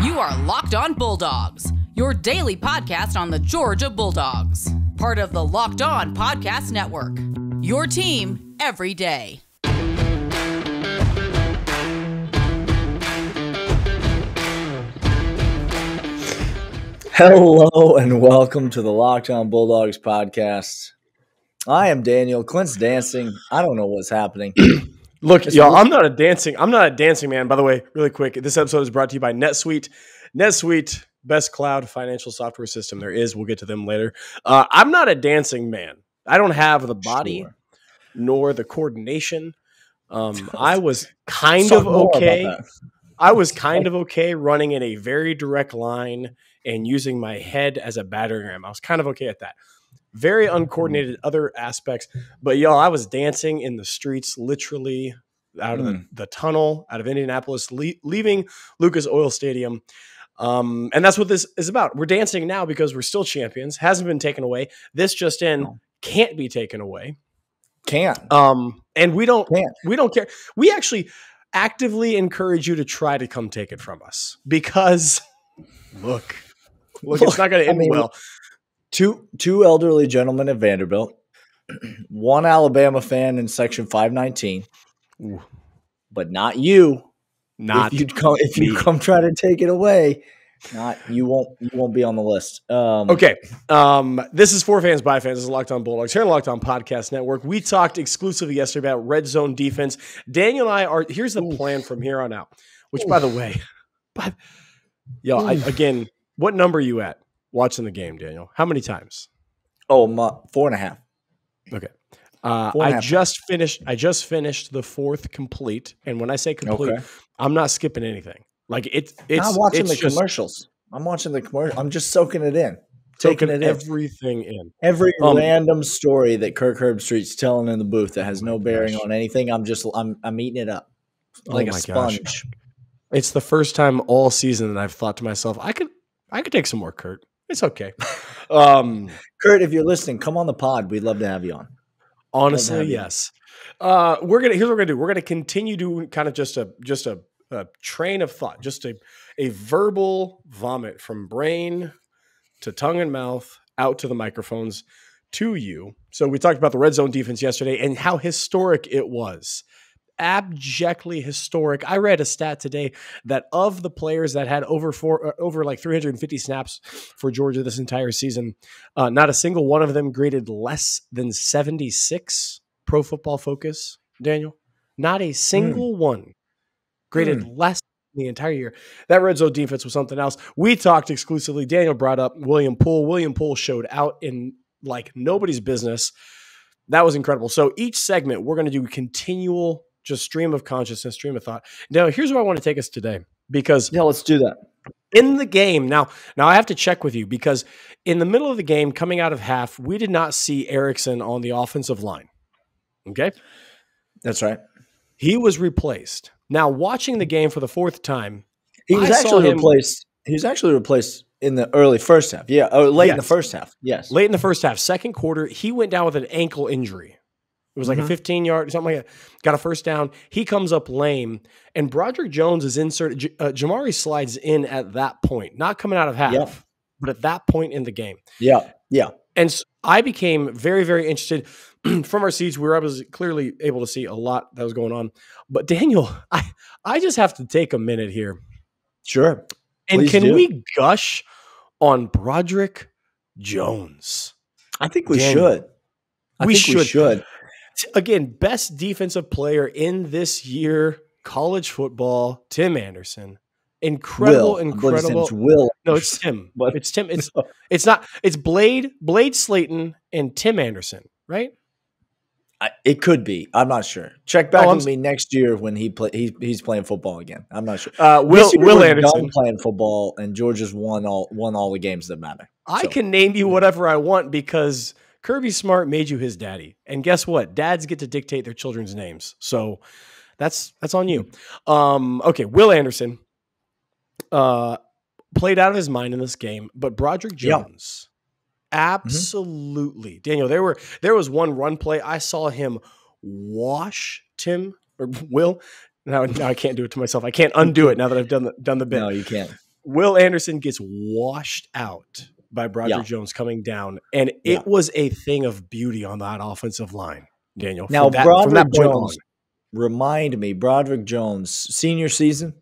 You are Locked On Bulldogs, your daily podcast on the Georgia Bulldogs. Part of the Locked On Podcast Network, your team every day. Hello and welcome to the Locked On Bulldogs podcast. I am Daniel. Clint's dancing. I don't know what's happening. Look, y'all, I'm not a dancing man. By the way, really quick, this episode is brought to you by Netsuite. Netsuite, best cloud financial software system there is. We'll get to them later. I'm not a dancing man. I don't have the body nor the coordination. I was kind of okay. I was kind of okay running in a very direct line and using my head as a battering ram. I was kind of okay at that. Very uncoordinated other aspects. But, y'all, I was dancing in the streets, literally out of the tunnel, out of Indianapolis, leaving Lucas Oil Stadium. And that's what this is about. We're dancing now because we're still champions. Hasn't been taken away. This just in can't be taken away. Can't. And we don't care. We actually actively encourage you to try to come take it from us because look, it's not going to end well. Two elderly gentlemen at Vanderbilt, one Alabama fan in Section 519, but not you. If you come try to take it away, you won't be on the list. Okay. This is For Fans by Fans. This is Locked On Bulldogs here on the Locked On Podcast Network. We talked exclusively yesterday about red zone defense. Daniel and I are. Here's the plan from here on out. Which, by the way, again, what number are you at watching the game, Daniel? How many times? 4.5. Okay. I just finished the fourth complete, and when I say complete, I'm not skipping anything. Like it's. I'm watching the commercials. I'm watching the commercial. I'm just soaking it in, taking it everything in. Every random story that Kirk Herbstreit's telling in the booth that has no bearing on anything. I'm eating it up like a sponge. Gosh. It's the first time all season that I've thought to myself, I could take some more, Kurt. It's okay. Kurt, if you're listening, come on the pod. We'd love to have you on. Honestly, yes. Here's what we're gonna do. We're gonna continue doing kind of just a train of thought, just a verbal vomit from brain to tongue and mouth out to the microphones to you. So we talked about the red zone defense yesterday and how historic it was. Abjectly historic. I read a stat today that of the players that had over 350 snaps for Georgia this entire season, not a single one of them graded less than 76 Pro Football Focus, Daniel. Not a single one graded less the entire year. That red zone defense was something else. We talked exclusively. Daniel brought up William Poole. William Poole showed out in like nobody's business. That was incredible. So each segment, we're going to do continual just stream of consciousness, stream of thought. Now, here's where I want to take us today because let's do that. In the game, now I have to check with you because in the middle of the game, coming out of half, we did not see Erickson on the offensive line. Okay? That's right. He was replaced. Now, watching the game for the fourth time, he was actually replaced. He was actually replaced in the early first half. Yeah, or late in the first half. Yes. Late in the first half. Second quarter, he went down with an ankle injury. It was like a 15-yard, something like that. Got a first down. He comes up lame, and Broderick Jones is inserted. Jamari slides in at that point, not coming out of half, but at that point in the game. Yeah. And so I became very, very interested. From our seats, I was clearly able to see a lot that was going on. But Daniel, I just have to take a minute here. Sure. And we gush on Broderick Jones? I think we should. We should. Again, best defensive player in this year, college football, Tim Anderson. Incredible. Will. No, it's Tim. It's Tim. It's not. It's Blade Slayton, and Tim Anderson, right? It could be. I'm not sure. Check back with me next year when he's playing football again. I'm not sure. Will Anderson playing football, and Georgia's won all the games that matter. I can name you whatever I want because Kirby Smart made you his daddy. And guess what? Dads get to dictate their children's names. So that's on you. Okay, Will Anderson played out of his mind in this game, but Broderick Jones, absolutely. Daniel, there was one run play. I saw him wash Tim or Will. Now I can't do it to myself. I can't undo it now that I've done the bit. No, you can't. Will Anderson gets washed out by Broderick Jones coming down, and it was a thing of beauty on that offensive line, Daniel. Now, Broderick Jones, remind me, Broderick Jones, senior season,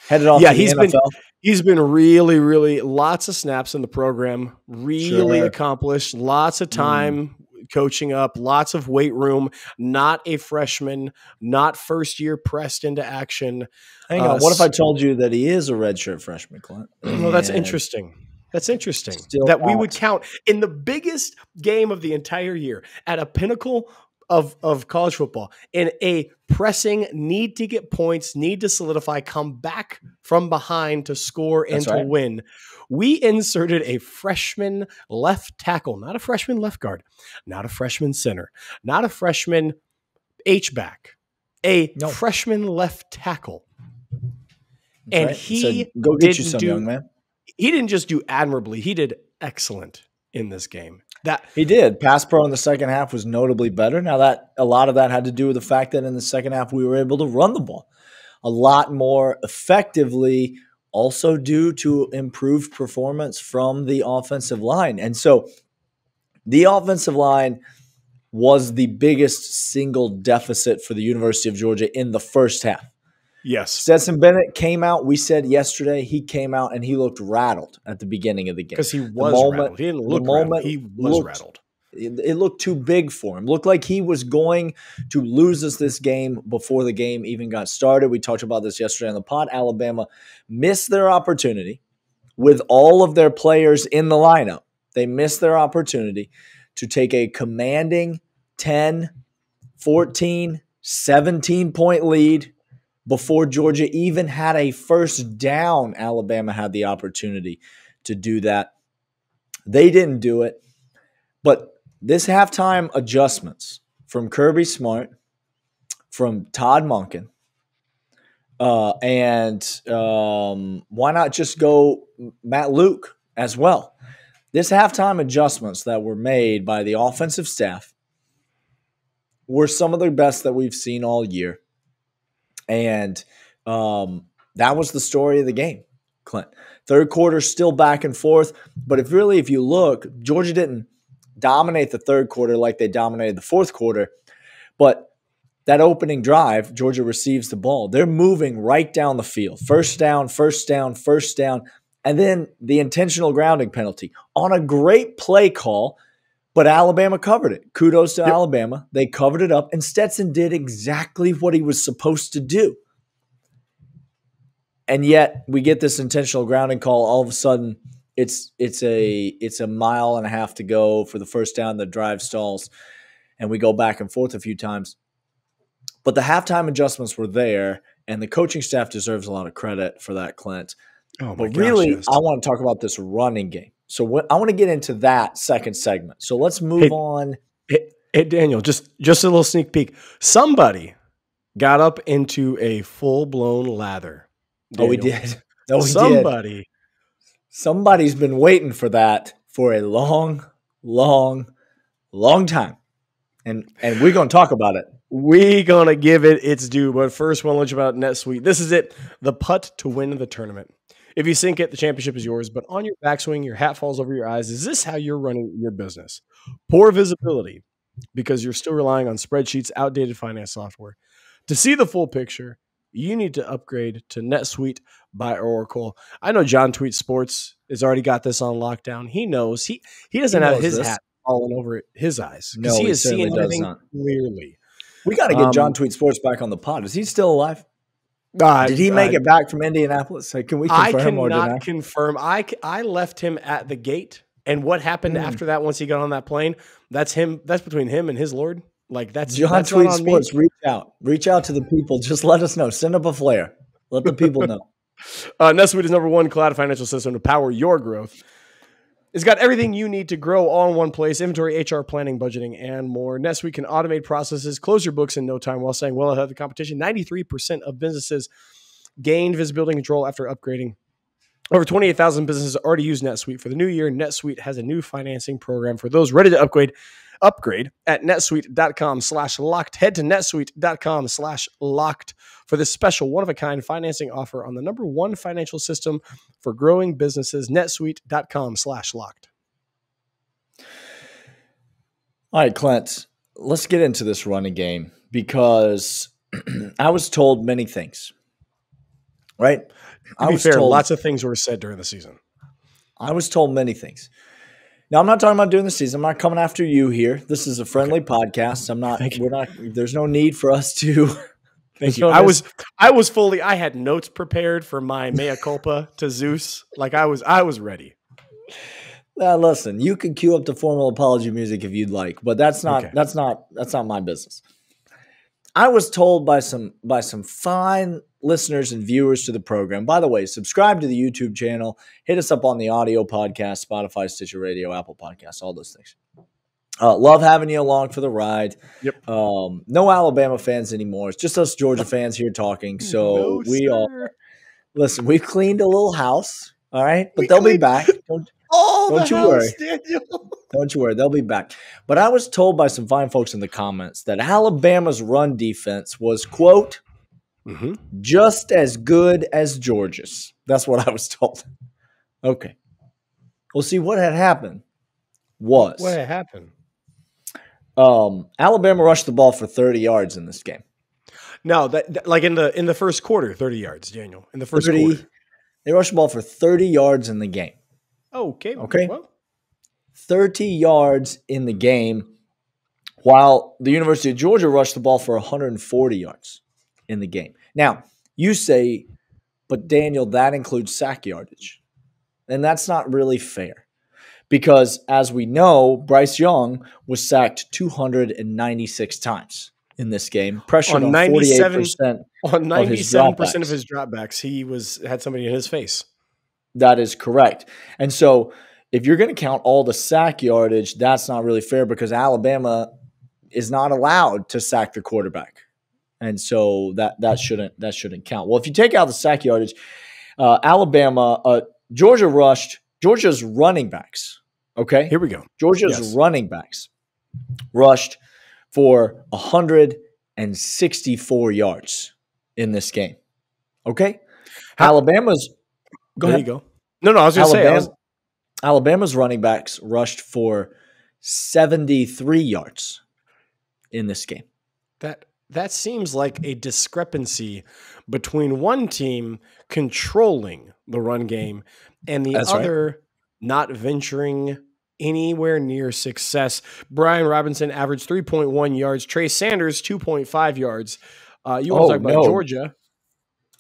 headed off to the NFL. He's been really, really lots of snaps in the program, really accomplished, lots of time coaching up, lots of weight room, not a freshman, not first year pressed into action. Hang on. What if I told you that he is a redshirt freshman, Clint? Well, that's interesting. That's interesting that we would count in the biggest game of the entire year at a pinnacle of college football in a pressing need to get points, need to solidify, come back from behind to score and to win. We inserted a freshman left tackle, not a freshman left guard, not a freshman center, not a freshman H-back, freshman left tackle. And he go get you some, young man. He didn't just do admirably, he did excellent in this game. He did. Pass pro in the second half was notably better. Now, that a lot of that had to do with the fact that in the second half we were able to run the ball a lot more effectively, also due to improved performance from the offensive line. And so the offensive line was the biggest single deficit for the University of Georgia in the first half. Yes. Stetson Bennett came out. We said yesterday he came out and he looked rattled at the beginning of the game. Because he was rattled. He didn't look rattled. He was rattled. It looked too big for him. Looked like he was going to lose us this game before the game even got started. We talked about this yesterday on the pod. Alabama missed their opportunity with all of their players in the lineup. They missed their opportunity to take a commanding 10, 14, 17-point lead. Before Georgia even had a first down, Alabama had the opportunity to do that. They didn't do it. But this halftime adjustments from Kirby Smart, from Todd Monken, and why not just go Matt Luke as well? This halftime adjustments that were made by the offensive staff were some of the best that we've seen all year. And that was the story of the game, Clint. Third quarter still back and forth. But if you look, Georgia didn't dominate the third quarter like they dominated the fourth quarter. But that opening drive, Georgia receives the ball. They're moving right down the field. First down, first down, first down. And then the intentional grounding penalty on a great play call. But Alabama covered it. Kudos to Alabama. They covered it up, and Stetson did exactly what he was supposed to do. And yet we get this intentional grounding call. All of a sudden, it's a mile and a half to go for the first down. The drive stalls, and we go back and forth a few times. But the halftime adjustments were there, and the coaching staff deserves a lot of credit for that, Clint. Oh, but really, I want to talk about this running game. So I want to get into that second segment. So let's move on. Hey, Daniel, just a little sneak peek. Somebody got up into a full-blown lather. Daniel. Oh, we did. Oh, we did. Somebody's been waiting for that for a long, long, long time. And we're going to talk about it. We're going to give it its due. But first, we'll let you about Netsuite. This is it. The putt to win the tournament. If you sink it, the championship is yours. But on your backswing, your hat falls over your eyes. Is this how you're running your business? Poor visibility because you're still relying on spreadsheets, outdated finance software. To see the full picture, you need to upgrade to NetSuite by Oracle. I know John Tweet Sports has already got this on lockdown. He knows. He doesn't have his hat falling over his eyes because he is seeing everything clearly. We got to get John Tweet Sports back on the pod. Is he still alive? Did he make it back from Indianapolis? Can we confirm or deny? I cannot confirm. I left him at the gate, and what happened after that once he got on that plane, that's him. That's between him and his Lord. Like that's John Tweet Sports. Reach out to the people. Just let us know. Send up a flare. Let the people know. NetSuite is #1 cloud financial system to power your growth. It's got everything you need to grow all in one place: inventory, HR, planning, budgeting, and more. NetSuite can automate processes, close your books in no time while staying well ahead of the competition. 93% of businesses gained visibility and control after upgrading. Over 28,000 businesses already use NetSuite. For the new year, NetSuite has a new financing program for those ready to upgrade upgrade at netsuite.com/locked. Head to netsuite.com/locked for this special one-of-a-kind financing offer on the #1 financial system for growing businesses, netsuite.com/locked. All right, Clint, let's get into this running game because I was told many things, right? To be fair, lots of things were said during the season. I was told many things. Now, I'm not talking about during the season. I'm not coming after you here. This is a friendly podcast. There's no need for us to. Thank you. I had notes prepared for my mea culpa to Zeus. Like I was ready. Now, listen, you can cue up the formal apology music if you'd like, but that's not my business. I was told by some fine listeners and viewers to the program. By the way, subscribe to the YouTube channel. Hit us up on the audio podcast, Spotify, Stitcher Radio, Apple Podcasts, all those things. Love having you along for the ride. Yep. No Alabama fans anymore. It's just us Georgia fans here talking. So listen, we've cleaned a little house. All right, but they'll be back. Don't you worry. Daniel. Don't you worry. They'll be back. But I was told by some fine folks in the comments that Alabama's run defense was, quote, just as good as Georgia's. That's what I was told. Okay. Well, see, what had happened was. What had happened? Alabama rushed the ball for 30 yards in this game. No, that like in the first quarter, 30 yards, Daniel. In the first quarter. They rushed the ball for 30 yards in the game. Okay. Well. 30 yards in the game, while the University of Georgia rushed the ball for 140 yards in the game. Now, you say, but Daniel, that includes sack yardage. And that's not really fair. Because as we know, Bryce Young was sacked 296 times in this game, pressured on 48% on 97% of his dropbacks. He had somebody in his face. That is correct. And so if you're going to count all the sack yardage, that's not really fair because Alabama is not allowed to sack the quarterback. And so that shouldn't count. Well, if you take out the sack yardage, Georgia's running backs. Okay? Here we go. Georgia's running backs rushed for 164 yards in this game. Okay? Alabama's – go ahead. There you go. No, I was going to say – Alabama's running backs rushed for 73 yards in this game. That seems like a discrepancy between one team controlling the run game and the other not venturing anywhere near success. Brian Robinson averaged 3.1 yards. Trey Sanders, 2.5 yards. You want to talk about Georgia?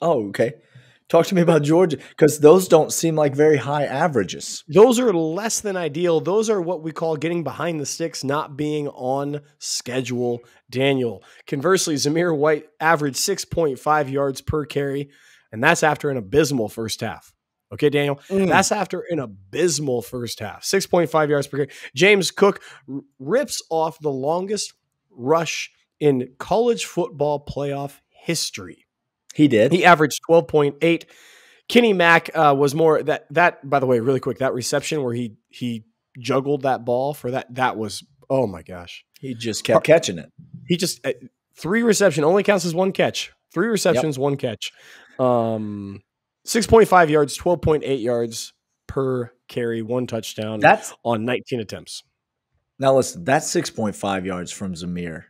Oh, okay. Talk to me about Georgia, because those don't seem like very high averages. Those are less than ideal. Those are what we call getting behind the sticks, not being on schedule, Daniel. Conversely, Zamir White averaged 6.5 yards per carry, and that's after an abysmal first half. Okay, Daniel? That's after an abysmal first half. 6.5 yards per carry. James Cook rips off the longest rush in college football playoff history. He did. He averaged 12.8. Kenny Mack was more that. By the way, really quick, that reception where he juggled that ball for that was, oh my gosh. He just kept catching it. He just 3 reception only counts as 1 catch. 3 receptions, 1 catch. 6.5 yards, 12.8 yards per carry, 1 touchdown. That's on 19 attempts. Now listen, that's 6.5 yards from Zamir.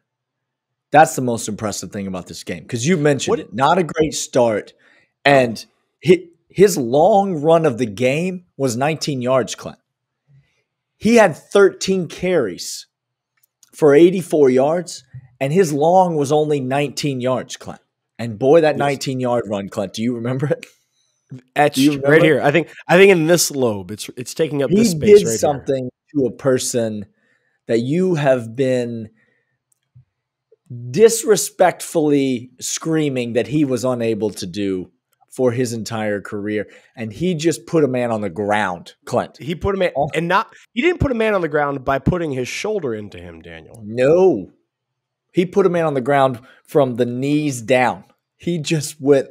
That's the most impressive thing about this game, because you mentioned it. Not a great start. And his long run of the game was 19 yards, Clint. He had 13 carries for 84 yards, and his long was only 19 yards, Clint. And boy, that 19-yard run, Clint, do you remember it? Right here. I think in this lobe, it's taking up this space right here. He did something to a person that you have been disrespectfully screaming that he was unable to do for his entire career, and he just put a man on the ground, Clint. He put a man, he didn't put a man on the ground by putting his shoulder into him, Daniel. No. He put a man on the ground from the knees down. He just went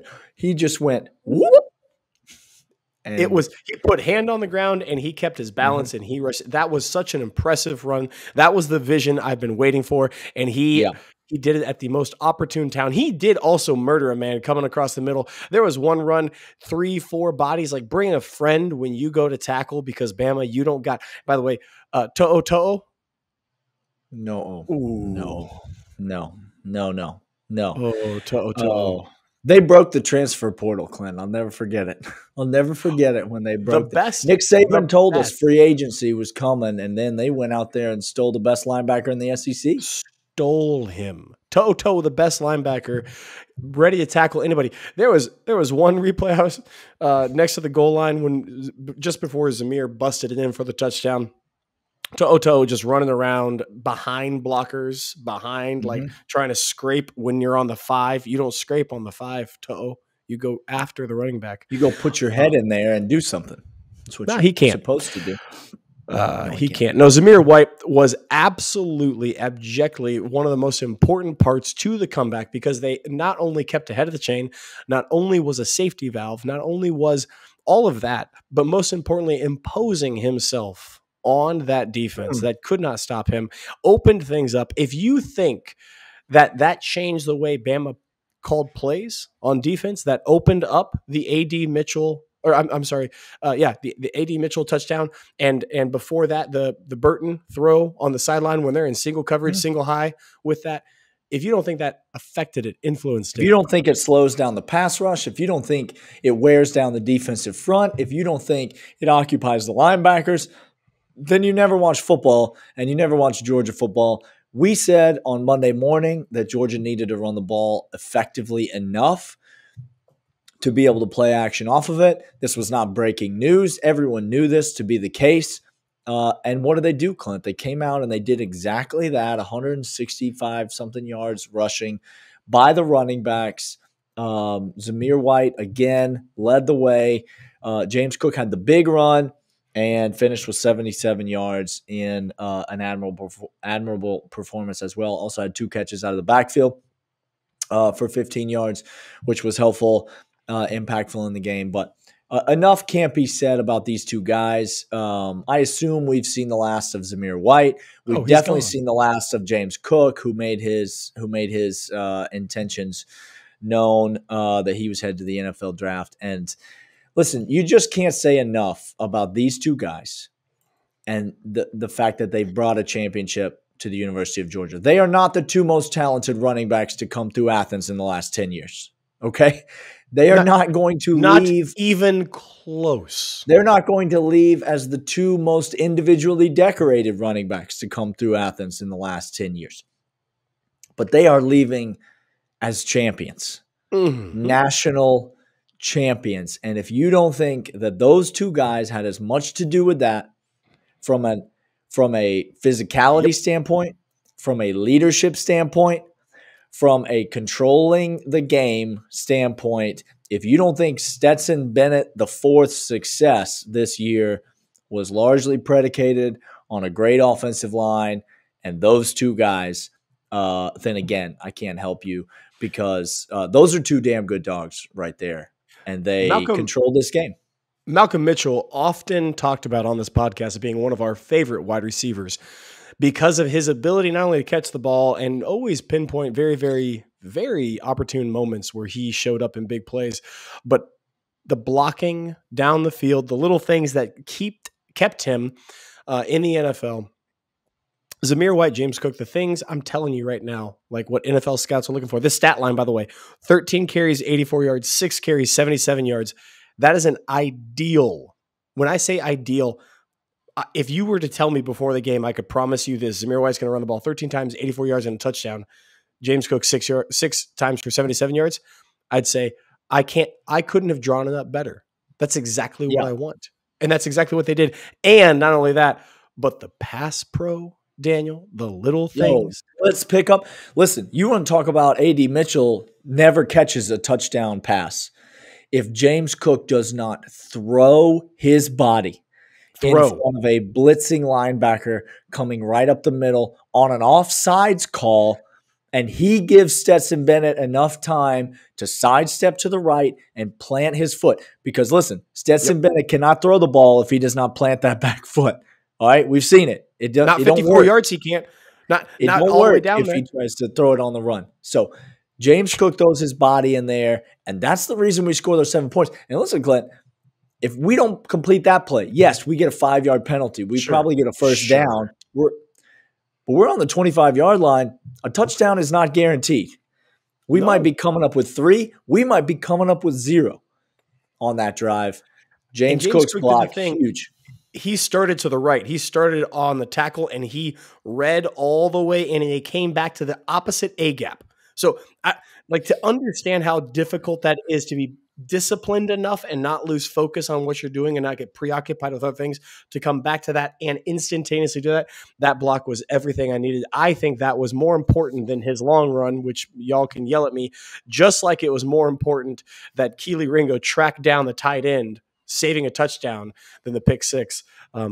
whoop. And he put hand on the ground and he kept his balance and he rushed. That was such an impressive run. That was the vision I've been waiting for. And he did it at the most opportune time. He did also murder a man coming across the middle. There was one run, 3-4 bodies. Like, bring a friend when you go to tackle, because Bama, you don't got, by the way, To'o. No. Ooh. No. Oh, To'o. They broke the transfer portal, Clint. I'll never forget it. I'll never forget it when they broke the best. Nick Saban told us free agency was coming, and then they went out there and stole the best linebacker in the SEC. Stole him. To'o, the best linebacker, ready to tackle anybody. There was one replay I was next to the goal line when just before Zamir busted it in for the touchdown. To'o just running around behind blockers, like trying to scrape when you're on the 5. You don't scrape on the 5, To'o. You go after the running back. You go put your head in there and do something. That's what he can't. Supposed to do. He can't. No, Zamir White was absolutely, abjectly one of the most important parts to the comeback, because they not only kept ahead of the chain, not only was a safety valve, not only was all of that, but most importantly, imposing himself on that defense that could not stop him, opened things up. If you think that changed the way Bama called plays on defense, that opened up the A.D. Mitchell, or I'm sorry, the A.D. Mitchell touchdown, and before that, the Burton throw on the sideline when they're in single coverage, single high with that. If you don't think that affected it, influenced it. If you don't think it slows down the pass rush, if you don't think it wears down the defensive front, if you don't think it occupies the linebackers, then you never watch football, and you never watch Georgia football. We said on Monday morning that Georgia needed to run the ball effectively enough to be able to play action off of it. This was not breaking news. Everyone knew this to be the case. And what did they do, Clint? They came out and they did exactly that, 165-something yards rushing by the running backs. Zamir White, again, led the way. James Cook had the big run and finished with 77 yards in an admirable performance as well. Also had 2 catches out of the backfield for 15 yards, which was helpful, impactful in the game. But enough can't be said about these two guys. I assume we've seen the last of Zamir White. We've definitely seen the last of James Cook, who made his intentions known that he was headed to the NFL draft. And listen, you just can't say enough about these two guys and the fact that they've brought a championship to the University of Georgia. They are not the 2 most talented running backs to come through Athens in the last 10 years. Okay? They are not going to leave. Not even close. They're not going to leave as the 2 most individually decorated running backs to come through Athens in the last 10 years. But they are leaving as champions. National champions. And if you don't think that those 2 guys had as much to do with that from a physicality standpoint, from a leadership standpoint, from a controlling the game standpoint, if you don't think Stetson Bennett IV's success this year was largely predicated on a great offensive line and those 2 guys, then again, I can't help you, because those are 2 damn good dogs right there. And they control this game. Malcolm Mitchell, often talked about on this podcast as being one of our favorite wide receivers because of his ability not only to catch the ball and always pinpoint very, very, very opportune moments where he showed up in big plays, but the blocking down the field, the little things that kept him in the NFL. Zamir White, James Cook, the things I'm telling you right now, like what NFL scouts are looking for. This stat line, by the way, 13 carries, 84 yards, 6 carries, 77 yards. That is an ideal. When I say ideal, if you were to tell me before the game, I could promise you this: Zamir White's going to run the ball 13 times, 84 yards, and a touchdown. James Cook 6 times for 77 yards. I'd say I couldn't have drawn it up better. That's exactly what I want, and that's exactly what they did. And not only that, but the pass pro, Daniel, the little things. Let's pick up. Listen, you want to talk about A.D. Mitchell never catches a touchdown pass. If James Cook does not throw his body in front of a blitzing linebacker coming right up the middle on an offsides call And he gives Stetson Bennett enough time to sidestep to the right and plant his foot. Because listen, Stetson Bennett cannot throw the ball if he does not plant that back foot. All right, we've seen it. Not 54 yards, he can't. Not all the way down if there. He tries to throw it on the run. So James Cook throws his body in there, and that's the reason we score those 7 points. And listen, Clint, if we don't complete that play, yes, we get a 5-yard penalty. We probably get a first down. But we're on the 25-yard line. A touchdown is not guaranteed. We might be coming up with 3. We might be coming up with 0 on that drive. James Cook's block, huge. He started to the right. He started on the tackle, and he read all the way in, and he came back to the opposite A-gap. So to understand how difficult that is to be disciplined enough and not lose focus on what you're doing and not get preoccupied with other things to come back to that and instantaneously do that. That block was everything I needed. I think that was more important than his long run, which y'all can yell at me, just like it was more important that Keely Ringo tracked down the tight end, saving a touchdown, than the pick 6.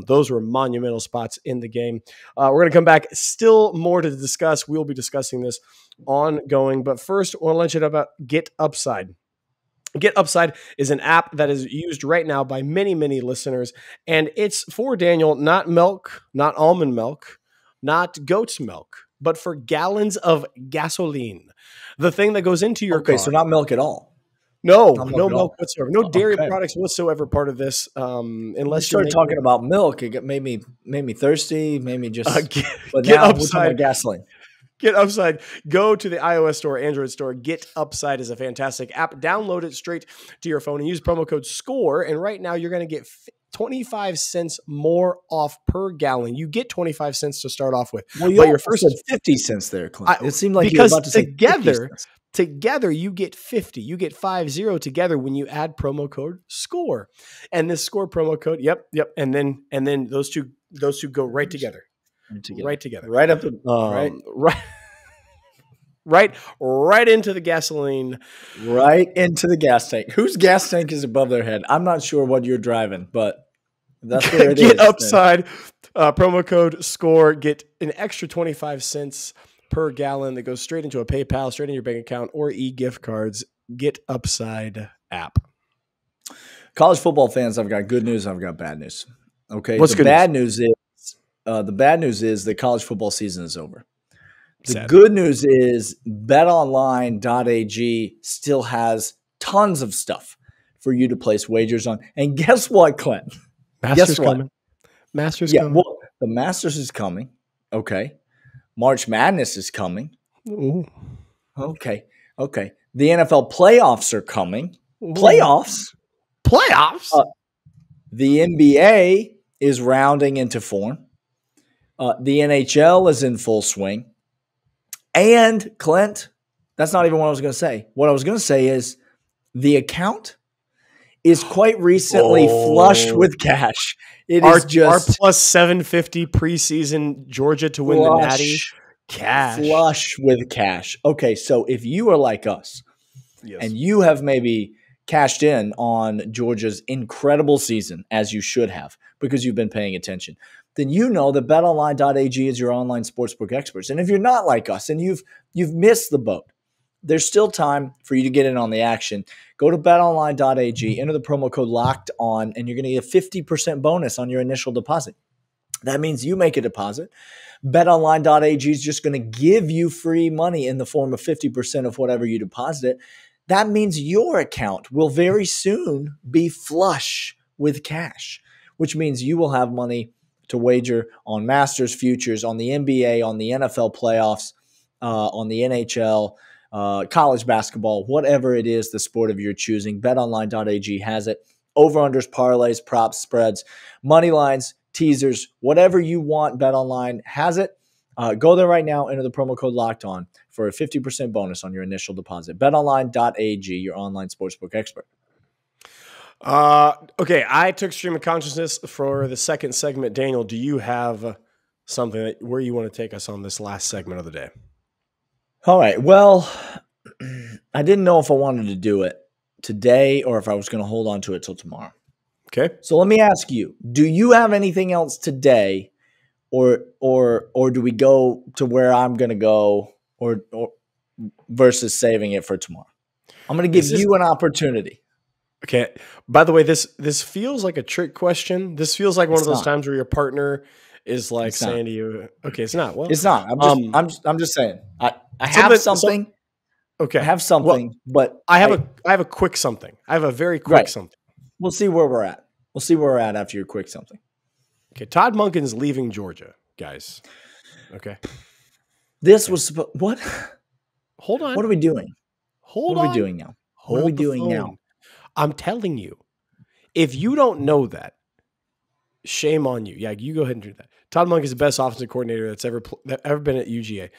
Those were monumental spots in the game. We're going to come back. Still more to discuss. We'll be discussing this ongoing. But first, I want to let you know about Get Upside. Get Upside is an app that is used right now by many, many listeners, and it's for Daniel, not milk, not almond milk, not goat's milk, but for gallons of gasoline. The thing that goes into your car. Okay, so not milk at all. No milk whatsoever. No dairy products whatsoever part of this. Unless you started talking about milk, it made me thirsty, made me just but Get now Upside gasoline. Get Upside. Go to the iOS store, Android store. Get Upside is a fantastic app. Download it straight to your phone and use promo code SCORE. And right now you're going to get 25 cents more off per gallon. You get 25 cents to start off with. Well, your first said 50 cents there, Clint. It seemed like you were about to say 50 cents. Together, you get 50. You get 50 together when you add promo code SCORE. And this SCORE promo code, yep. And then those two go right together. Right together. Right up the right into the gasoline. Right into the gas tank. Whose gas tank is above their head? I'm not sure what you're driving, but that's where it is. Get Upside, promo code SCORE. Get an extra 25 cents per gallon that goes straight into a PayPal, straight in your bank account, or e-gift cards. Get Upside app. College football fans, I've got good news. I've got bad news. Okay. What's good bad news is the bad news is the college football season is over. The Sad. good news is betonline.ag still has tons of stuff for you to place wagers on. And guess what, Clint? Masters coming. Coming. Well, the Masters is coming. Okay. March Madness is coming. Ooh. Okay. The NFL playoffs are coming. Ooh. Playoffs? The NBA is rounding into form. The NHL is in full swing. And, Clint, that's not even what I was going to say. What I was going to say is the account is quite recently flushed with cash. Our plus 750 preseason Georgia to win the Natty. Cash. Flush with cash. Okay, so if you are like us, and you have maybe cashed in on Georgia's incredible season, as you should have, because you've been paying attention, then you know that betonline.ag is your online sportsbook experts. And if you're not like us and you've missed the boat, there's still time for you to get in on the action. Go to betonline.ag, enter the promo code LOCKEDON, and you're going to get a 50% bonus on your initial deposit. That means you make a deposit. BetOnline.ag is just going to give you free money in the form of 50% of whatever you deposited. That means your account will very soon be flush with cash, which means you will have money to wager on Masters futures, on the NBA, on the NFL playoffs, on the NHL, college basketball, whatever it is, the sport of your choosing. BetOnline.ag has it. Over-unders, parlays, props, spreads, money lines, teasers, whatever you want, BetOnline has it. Go there right now, enter the promo code LOCKEDON for a 50% bonus on your initial deposit. BetOnline.ag, your online sportsbook expert. Okay, I took stream of consciousness for the second segment. Daniel, do you have something where you want to take us on this last segment of the day? All right. Well, I didn't know if I wanted to do it today or if I was going to hold on to it till tomorrow. Okay. So let me ask you, do you have anything else today or do we go to where I'm going to go or versus saving it for tomorrow? I'm going to give you an opportunity. Okay. By the way, this feels like a trick question. This feels like one of those times where your partner is like saying to you, "Okay, it's not." Well, it's not. I'm just saying. I have something. Okay, I have something, but I have a quick something. I have a very quick something. We'll see where we're at. We'll see where we're at after your quick something. Okay, Todd Monken's leaving Georgia, guys. Okay. This was what? Hold on. What are we doing? What are we doing now? What are we doing now? I'm telling you, if you don't know that, shame on you. Yeah, you go ahead and do that. Todd Monken is the best offensive coordinator that's ever been at UGA.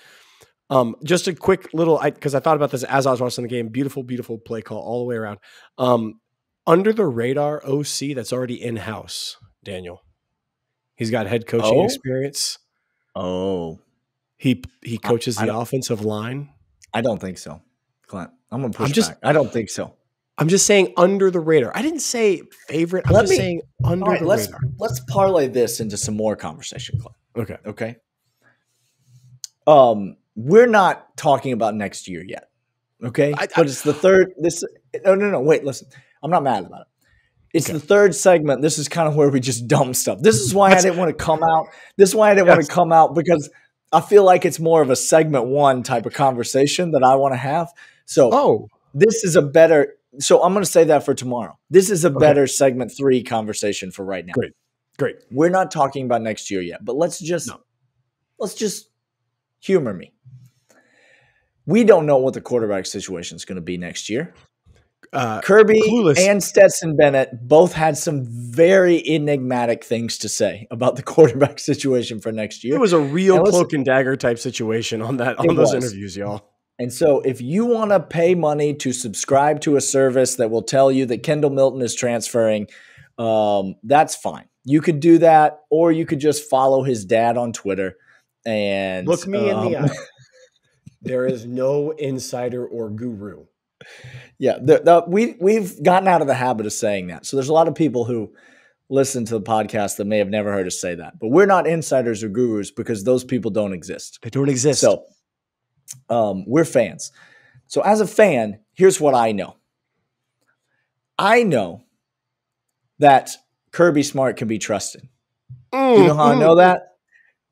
Just a quick little, because I thought about this as I was watching the game. Beautiful, beautiful play call all the way around. Under the radar OC that's already in house, Daniel. He's got head coaching experience. Oh, he coaches the offensive line. I don't think so, Clint. I'm gonna push back. I don't think so. I'm just saying under the radar. I didn't say favorite. I'm just saying under the radar. Let's parlay this into some more conversation, Clint. Okay. We're not talking about next year yet. Okay. But it's the third. No. Wait, listen. I'm not mad about it. It's the third segment. This is kind of where we just dump stuff. This is why I didn't want to come out. Want to come out because I feel like it's more of a segment one type of conversation that I want to have. So this is a better. So I'm going to say that for tomorrow. This is a better segment 3 conversation for right now. Great. We're not talking about next year yet, but let's just humor me. We don't know what the quarterback situation is going to be next year. Kirby and Stetson Bennett both had some very enigmatic things to say about the quarterback situation for next year. It was a real cloak and dagger type situation on those interviews, y'all. And so if you want to pay money to subscribe to a service that will tell you that Kendall Milton is transferring, that's fine. You could do that, or you could just follow his dad on Twitter and look me in the eye. There is no insider or guru. Yeah, we've gotten out of the habit of saying that. So there's a lot of people who listen to the podcast that may have never heard us say that. But we're not insiders or gurus because those people don't exist. They don't exist. So we're fans. So as a fan, here's what I know. I know that Kirby Smart can be trusted. Do you know how I know that?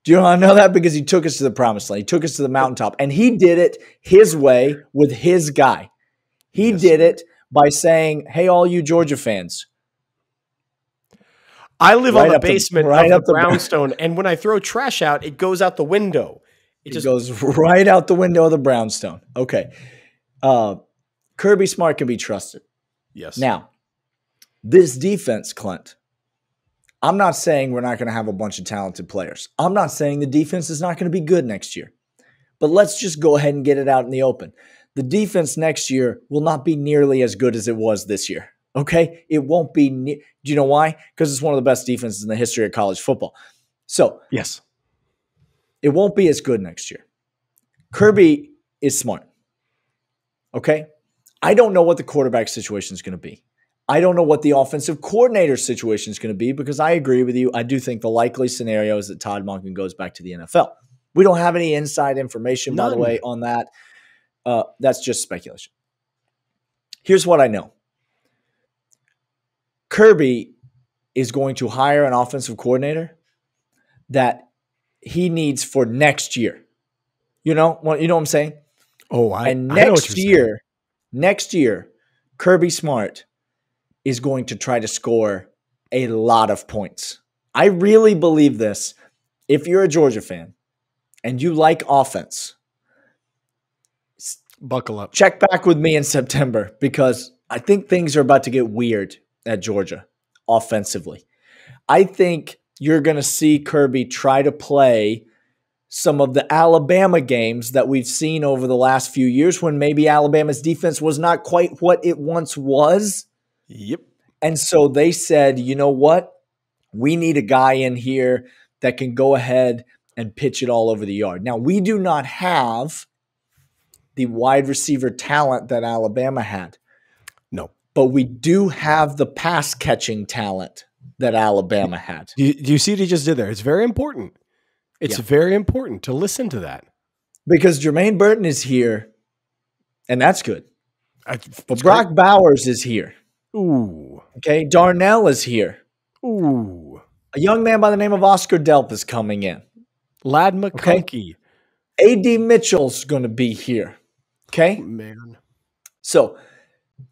Do you know how I know that? Because he took us to the promised land. He took us to the mountaintop. And he did it his way with his guy. He did it by saying, hey, all you Georgia fans. I live on the basement of the brownstone, and when I throw trash out, it goes out the window. It just goes right out the window of the brownstone. Okay. Kirby Smart can be trusted. Yes. Now, this defense, Clint, I'm not saying we're not going to have a bunch of talented players. I'm not saying the defense is not going to be good next year. But let's just go ahead and get it out in the open. The defense next year will not be nearly as good as it was this year. Okay? It won't be. Do you know why? Because it's one of the best defenses in the history of college football. So, yes, it won't be as good next year. Kirby is smart. Okay? I don't know what the quarterback situation is going to be. I don't know what the offensive coordinator situation is going to be because I agree with you. I do think the likely scenario is that Todd Monken goes back to the NFL. We don't have any inside information, by the way, on that. That's just speculation. Here's what I know. Kirby is going to hire an offensive coordinator that he needs for next year. You know what I'm saying? Oh, next year, Kirby Smart is going to try to score a lot of points. I really believe this. If you're a Georgia fan and you like offense, buckle up. Check back with me in September because I think things are about to get weird at Georgia offensively. I think you're going to see Kirby try to play some of the Alabama games that we've seen over the last few years when maybe Alabama's defense was not quite what it once was. Yep. And so they said, you know what? We need a guy in here that can go ahead and pitch it all over the yard. Now, we do not have the wide receiver talent that Alabama had. No. But we do have the pass catching talent that Alabama had. Do you see what he just did there? It's very important. It's very important to listen to that. Because Jermaine Burton is here, and that's good. But Brock great. Bowers is here. Ooh. Okay, Darnell is here. Ooh. A young man by the name of Oscar Delp is coming in. Lad McConkey. Okay? A.D. Mitchell's going to be here. Okay? Oh, man. So,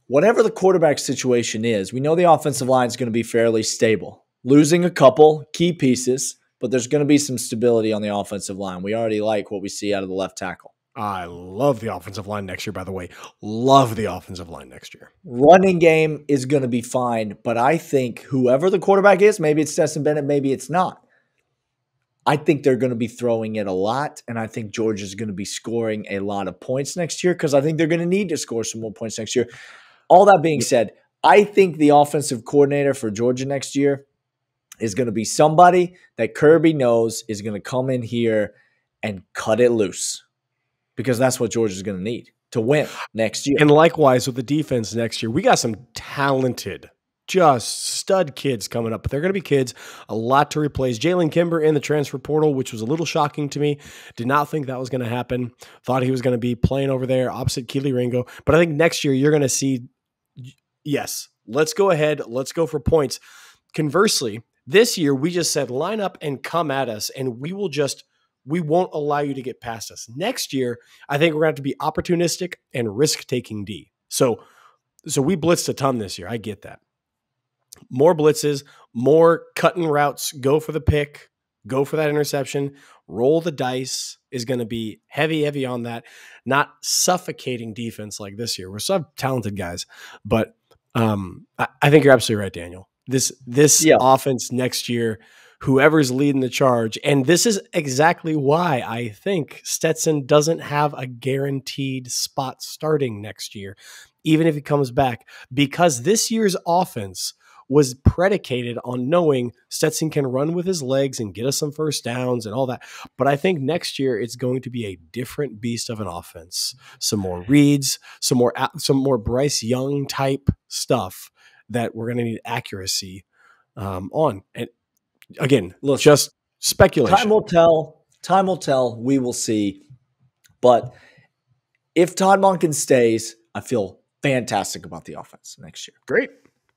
whatever the quarterback situation is, we know the offensive line is going to be fairly stable. Losing a couple key pieces, but there's going to be some stability on the offensive line. We already like what we see out of the left tackle. I love the offensive line next year, by the way. Love the offensive line next year. Running game is going to be fine, but I think whoever the quarterback is, maybe it's Stetson Bennett, maybe it's not. I think they're going to be throwing it a lot, and I think Georgia's going to be scoring a lot of points next year because I think they're going to need to score some more points next year. All that being said, I think the offensive coordinator for Georgia next year is going to be somebody that Kirby knows is going to come in here and cut it loose. Because that's what Georgia's going to need to win next year. And likewise with the defense next year, we got some talented, just stud kids coming up. But they're going to be kids, a lot to replace. Jalen Kimber in the transfer portal, which was a little shocking to me. Did not think that was going to happen. Thought he was going to be playing over there opposite Keely Ringo. But I think next year you're going to see, yes, let's go ahead. Let's go for points. Conversely, this year we just said line up and come at us, and we won't allow you to get past us. Next year, I think we're going to have to be opportunistic and risk-taking D. So we blitzed a ton this year. I get that. More blitzes, more cutting routes, go for the pick, go for that interception, roll the dice is going to be heavy on that, not suffocating defense like this year. We're so talented guys, but I think you're absolutely right, Daniel. This offense next year, whoever's leading the charge. And this is exactly why I think Stetson doesn't have a guaranteed spot starting next year, even if he comes back, because this year's offense was predicated on knowing Stetson can run with his legs and get us some first downs and all that. But I think next year it's going to be a different beast of an offense. Some more reads, some more Bryce Young type stuff that we're going to need accuracy on. And again, look, just speculation. Time will tell. Time will tell. We will see. But if Todd Monken stays, I feel fantastic about the offense next year. Great.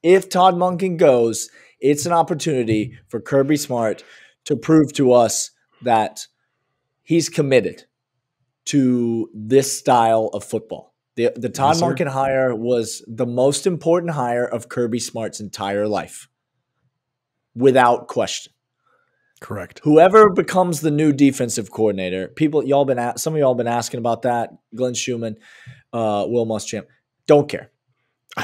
If Todd Monken goes, it's an opportunity for Kirby Smart to prove to us that he's committed to this style of football. The Todd Monken hire was the most important hire of Kirby Smart's entire life. Without question. Correct. Whoever becomes the new defensive coordinator, some of y'all been asking about that. Glenn Schumann, Will Muschamp. Don't care.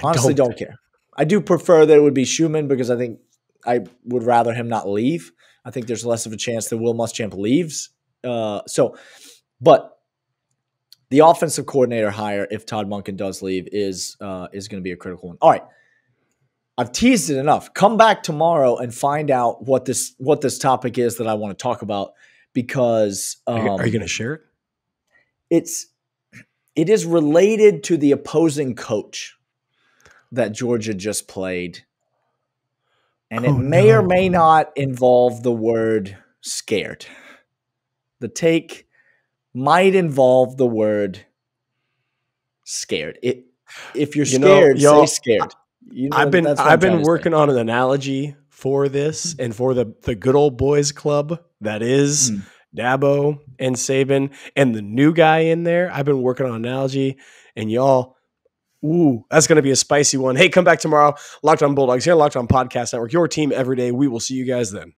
Honestly, don't care. I do prefer that it would be Schumann because I think I would rather him not leave. I think there's less of a chance that Will Muschamp leaves. But the offensive coordinator hire, if Todd Monken does leave, is going to be a critical one. All right. I've teased it enough. Come back tomorrow and find out what this topic is that I want to talk about because are you going to share it? It is related to the opposing coach that Georgia just played, and it may or may not involve the word scared. The take might involve the word scared. If you're scared, say scared. I've been working on an analogy for this and for the good old boys club that is Dabo and Saban and the new guy in there. I've been working on an analogy, and y'all, that's going to be a spicy one. Hey, come back tomorrow. Locked On Bulldogs here, Locked On Podcast Network, your team every day. We will see you guys then.